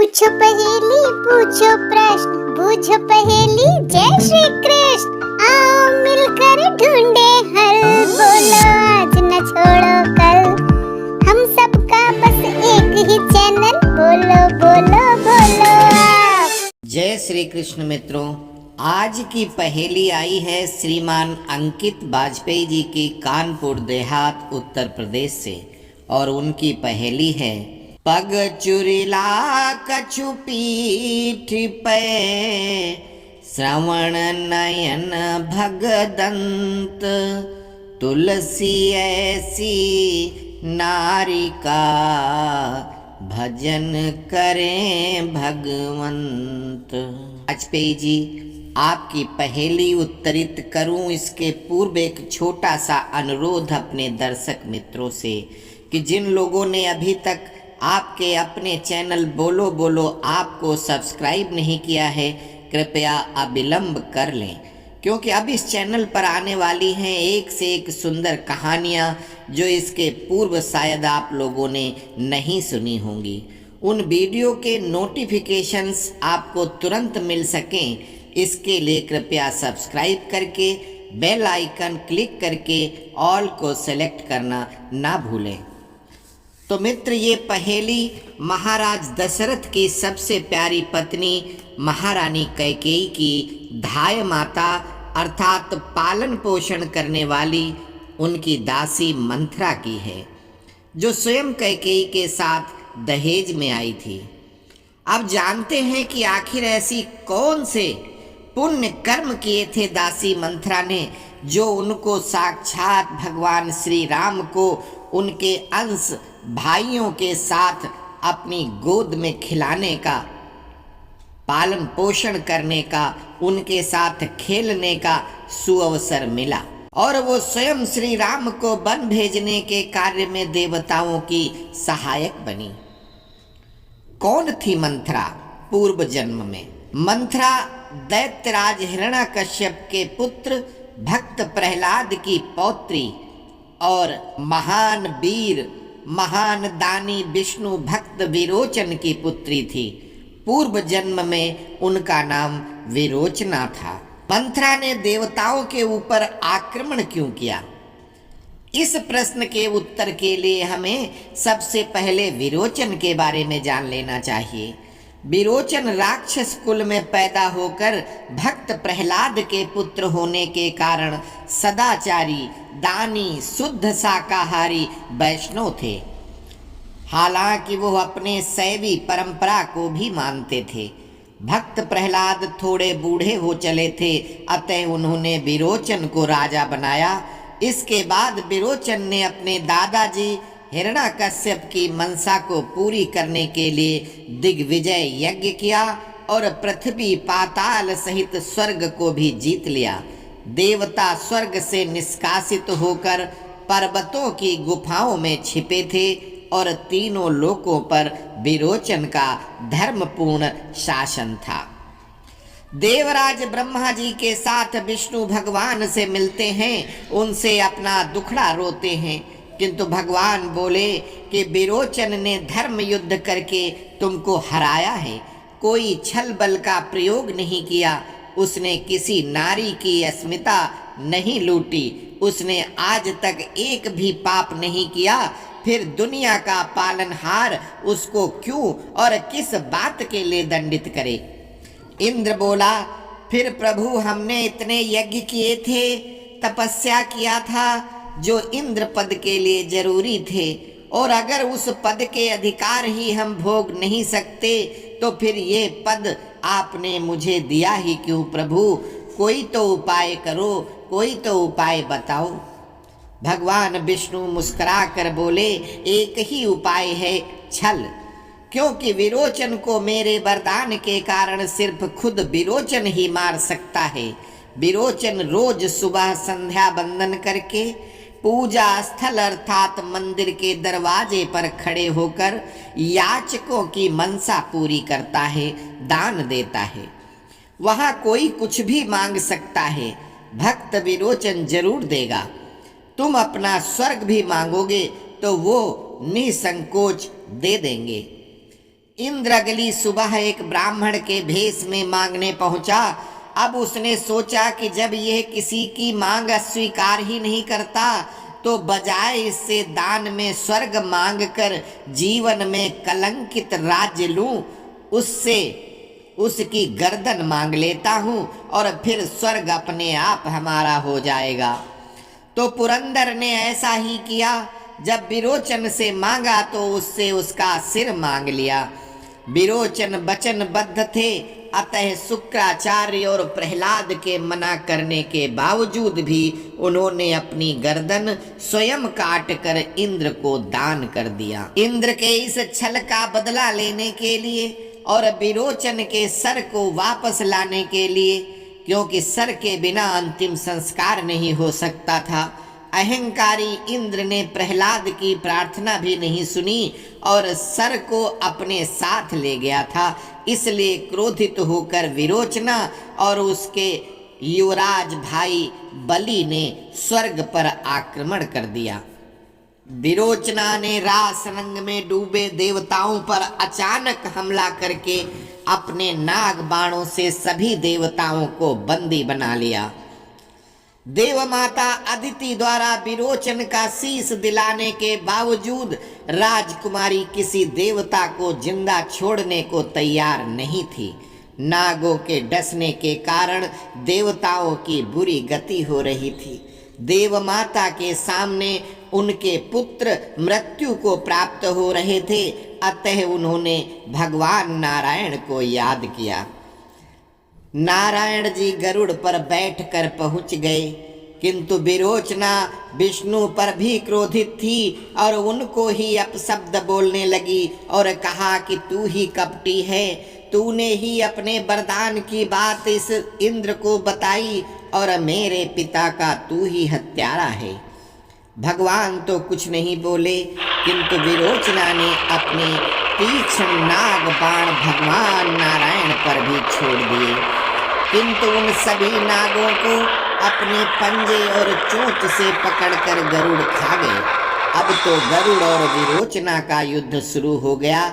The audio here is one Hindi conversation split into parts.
पूछो पहेली, पूछो प्रश्न, पूछो पहेली। जय श्री कृष्ण। आओ मिलकर ढूंढे हल, बोलो आज न छोड़ो कल। हम सबका बस एक ही चैनल, बोलो बोलो बोलो आप। जय श्री कृष्ण मित्रों, आज की पहेली आई है श्रीमान अंकित वाजपेयी जी की कानपुर देहात उत्तर प्रदेश से। और उनकी पहेली है, पग चुरिला कछु पीठ पे, श्रवण नयन भगदंत, तुलसी ऐसी नारी का, भजन करें भगवंत। वाजपेयी जी, आपकी पहेली उत्तरित करूं इसके पूर्व एक छोटा सा अनुरोध अपने दर्शक मित्रों से कि जिन लोगों ने अभी तक आपके अपने चैनल बोलो बोलो आपको सब्सक्राइब नहीं किया है, कृपया अविलंब कर लें, क्योंकि अब इस चैनल पर आने वाली हैं एक से एक सुंदर कहानियाँ जो इसके पूर्व शायद आप लोगों ने नहीं सुनी होंगी। उन वीडियो के नोटिफिकेशंस आपको तुरंत मिल सकें, इसके लिए कृपया सब्सक्राइब करके बेल आइकन क्लिक करके ऑल को सेलेक्ट करना ना भूलें। तो मित्र, ये पहेली महाराज दशरथ की सबसे प्यारी पत्नी महारानी कैकेयी की धाय माता अर्थात पालन पोषण करने वाली उनकी दासी मंथरा की है, जो स्वयं कैकेयी के साथ दहेज में आई थी। अब जानते हैं कि आखिर ऐसी कौन से पुण्य कर्म किए थे दासी मंथरा ने, जो उनको साक्षात भगवान श्री राम को उनके अंश भाइयों के साथ अपनी गोद में खिलाने का, पालन पोषण करने का, उनके साथ खेलने का सुअवसर मिला, और वो स्वयं श्री राम को वन भेजने के कार्य में देवताओं की सहायक बनी। कौन थी मंथरा पूर्व जन्म में? मंथरा दैत्यराज हिरण्याकश्यप के पुत्र भक्त प्रहलाद की पौत्री और महान वीर महान दानी विष्णु भक्त विरोचन की पुत्री थी। पूर्व जन्म में उनका नाम विरोचना था। मंथरा ने देवताओं के ऊपर आक्रमण क्यों किया? इस प्रश्न के उत्तर के लिए हमें सबसे पहले विरोचन के बारे में जान लेना चाहिए। विरोचन राक्षस कुल में पैदा होकर भक्त प्रहलाद के पुत्र होने के कारण सदाचारी, दानी, शुद्ध शाकाहारी वैष्णव थे। हालांकि वो अपने शैवी परंपरा को भी मानते थे। भक्त प्रहलाद थोड़े बूढ़े हो चले थे, अतः उन्होंने विरोचन को राजा बनाया। इसके बाद विरोचन ने अपने दादाजी हिरण्याकश्यप की मनसा को पूरी करने के लिए दिग्विजय यज्ञ किया और पृथ्वी पाताल सहित स्वर्ग को भी जीत लिया। देवता स्वर्ग से निष्कासित होकर पर्वतों की गुफाओं में छिपे थे और तीनों लोकों पर विरोचन का धर्मपूर्ण शासन था। देवराज ब्रह्मा जी के साथ विष्णु भगवान से मिलते हैं, उनसे अपना दुखड़ा रोते हैं, किंतु भगवान बोले कि विरोचन ने धर्म युद्ध करके तुमको हराया है, कोई छल बल का प्रयोग नहीं किया, उसने किसी नारी की अस्मिता नहीं लूटी, उसने आज तक एक भी पाप नहीं किया, फिर दुनिया का पालनहार उसको क्यों और किस बात के लिए दंडित करे? इंद्र बोला, फिर प्रभु हमने इतने यज्ञ किए थे, तपस्या किया था जो इंद्र पद के लिए जरूरी थे, और अगर उस पद के अधिकार ही हम भोग नहीं सकते तो फिर ये पद आपने मुझे दिया ही क्यों प्रभु? कोई तो उपाय करो, कोई तो उपाय बताओ। भगवान विष्णु मुस्कुरा कर बोले, एक ही उपाय है, छल। क्योंकि विरोचन को मेरे वरदान के कारण सिर्फ खुद विरोचन ही मार सकता है। विरोचन रोज सुबह संध्या वंदन करके पूजा स्थल अर्थात मंदिर के दरवाजे पर खड़े होकर याचकों की मनसा पूरी करता है, दान देता है। वहां कोई कुछ भी मांग सकता है, भक्त विरोचन जरूर देगा। तुम अपना स्वर्ग भी मांगोगे तो वो निसंकोच दे देंगे। इंद्र अगली सुबह एक ब्राह्मण के भेष में मांगने पहुंचा। अब उसने सोचा कि जब यह किसी की मांग अस्वीकार ही नहीं करता तो बजाय इससे दान में स्वर्ग मांगकर जीवन में कलंकित राज्य लूं, उससे उसकी गर्दन मांग लेता हूं और फिर स्वर्ग अपने आप हमारा हो जाएगा। तो पुरंदर ने ऐसा ही किया। जब विरोचन से मांगा तो उससे उसका सिर मांग लिया। विरोचन वचनबद्ध थे, अतः शुक्राचार्य और प्रहलाद के मना करने के बावजूद भी उन्होंने अपनी गर्दन स्वयं काट कर इंद्र को दान कर दिया। इंद्र के इस छल का बदला लेने के लिए और विरोचन के सर को वापस लाने के लिए, क्योंकि सर के बिना अंतिम संस्कार नहीं हो सकता था, अहंकारी इंद्र ने प्रहलाद की प्रार्थना भी नहीं सुनी और सर को अपने साथ ले गया था। इसलिए क्रोधित होकर विरोचना और उसके युवराज भाई बलि ने स्वर्ग पर आक्रमण कर दिया। विरोचना ने रास रंग में डूबे देवताओं पर अचानक हमला करके अपने नाग बाणों से सभी देवताओं को बंदी बना लिया। देवमाता अदिति द्वारा विरोचन का शीश दिलाने के बावजूद राजकुमारी किसी देवता को जिंदा छोड़ने को तैयार नहीं थी। नागों के डसने के कारण देवताओं की बुरी गति हो रही थी। देवमाता के सामने उनके पुत्र मृत्यु को प्राप्त हो रहे थे, अतः उन्होंने भगवान नारायण को याद किया। नारायण जी गरुड़ पर बैठकर पहुंच गए, किंतु विरोचना विष्णु पर भी क्रोधित थी और उनको ही अपशब्द बोलने लगी और कहा कि तू ही कपटी है, तूने ही अपने वरदान की बात इस इंद्र को बताई और मेरे पिता का तू ही हत्यारा है। भगवान तो कुछ नहीं बोले, किंतु विरोचना ने अपने तीक्ष्ण नाग बाण भगवान नारायण पर भी छोड़ दिए, किंतु उन सभी नागों को अपने पंजे और चोंच से पकड़कर गरुड़ खा गए। अब तो गरुड़ और विरोचना का युद्ध शुरू हो गया।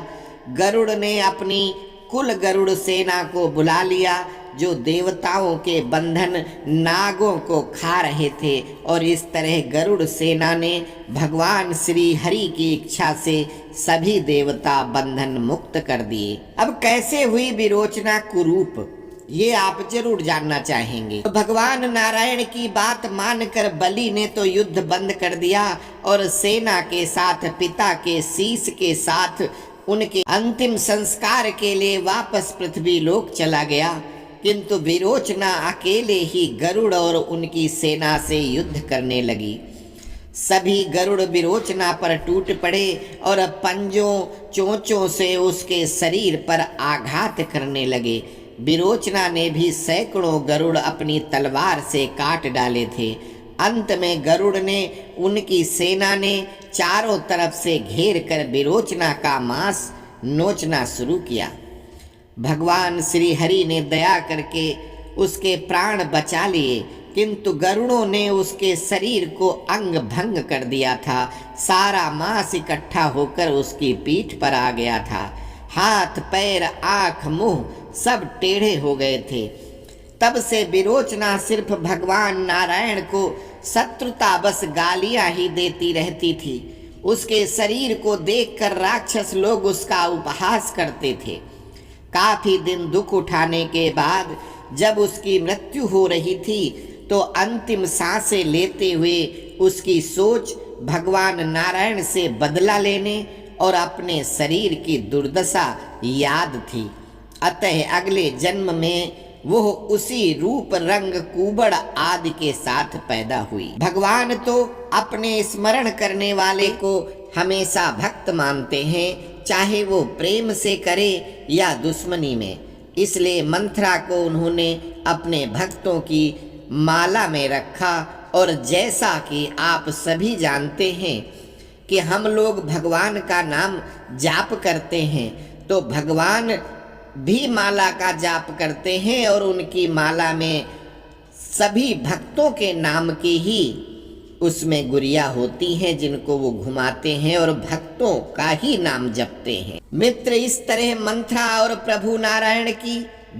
गरुड़ ने अपनी कुल गरुड़ सेना को बुला लिया, जो देवताओं के बंधन नागों को खा रहे थे, और इस तरह गरुड़ सेना ने भगवान श्री हरि की इच्छा से सभी देवता बंधन मुक्त कर दिए। अब कैसे हुई विरोचना कुरूप, ये आप जरूर जानना चाहेंगे। तो भगवान नारायण की बात मानकर बलि ने तो युद्ध बंद कर दिया और सेना के साथ पिता के शीश के साथ उनके अंतिम संस्कार के लिए वापस पृथ्वी लोक चला गया, किंतु विरोचना अकेले ही गरुड़ और उनकी सेना से युद्ध करने लगी। सभी गरुड़ विरोचना पर टूट पड़े और पंजों चोंचों से उसके शरीर पर आघात करने लगे। विरोचना ने भी सैकड़ों गरुड़ अपनी तलवार से काट डाले थे। अंत में गरुड़ ने उनकी सेना ने चारों तरफ से घेर कर विरोचना का मांस नोचना शुरू किया। भगवान श्री हरि ने दया करके उसके प्राण बचा लिए, किंतु गरुड़ों ने उसके शरीर को अंग भंग कर दिया था। सारा मांस इकट्ठा होकर उसकी पीठ पर आ गया था। हाथ पैर आंख मुंह सब टेढ़े हो गए थे। तब से विरोचना सिर्फ भगवान नारायण को शत्रुतावश गालियां ही देती रहती थी। उसके शरीर को देखकर राक्षस लोग उसका उपहास करते थे। काफी दिन दुख उठाने के बाद जब उसकी मृत्यु हो रही थी तो अंतिम सांसें लेते हुए उसकी सोच भगवान नारायण से बदला लेने और अपने शरीर की दुर्दशा याद थी। अतः अगले जन्म में वह उसी रूप रंग कुबड़ आदि के साथ पैदा हुई। भगवान तो अपने स्मरण करने वाले को हमेशा भक्त मानते हैं, चाहे वो प्रेम से करे या दुश्मनी में। इसलिए मंथरा को उन्होंने अपने भक्तों की माला में रखा। और जैसा कि आप सभी जानते हैं कि हम लोग भगवान का नाम जाप करते हैं, तो भगवान भी माला का जाप करते हैं और उनकी माला में सभी भक्तों के नाम की ही उसमें गुड़िया होती हैं जिनको वो घुमाते हैं और भक्तों का ही नाम जपते हैं। मित्र, इस तरह मंथरा और प्रभु नारायण की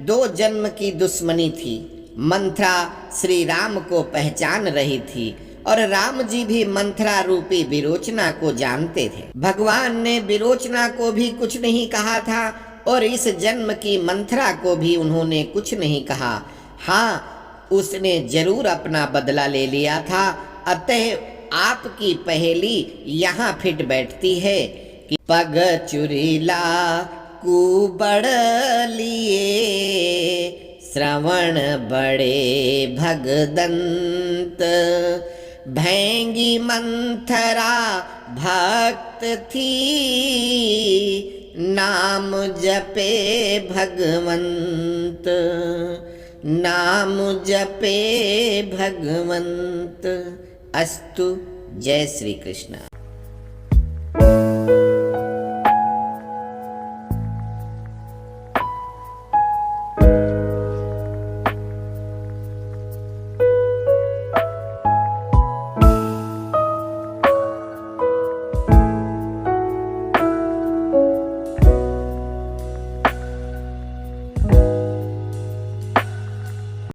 2 जन्म की दुश्मनी थी। मंथरा श्री राम को पहचान रही थी और राम जी भी मंथरा रूपी विरोचना को जानते थे। भगवान ने विरोचना को भी कुछ नहीं कहा था और इस जन्म की मंथरा को भी उन्होंने कुछ नहीं कहा। हाँ, उसने जरूर अपना बदला ले लिया था। अतः आपकी पहेली यहाँ फिट बैठती है कि पग चुरीला कुबड़ लिए, श्रवण बड़े भगदंत, भैंगी मंथरा भक्त थी, नाम जपे भगवंत, नाम जपे भगवंत। अस्तु। जय श्री कृष्ण।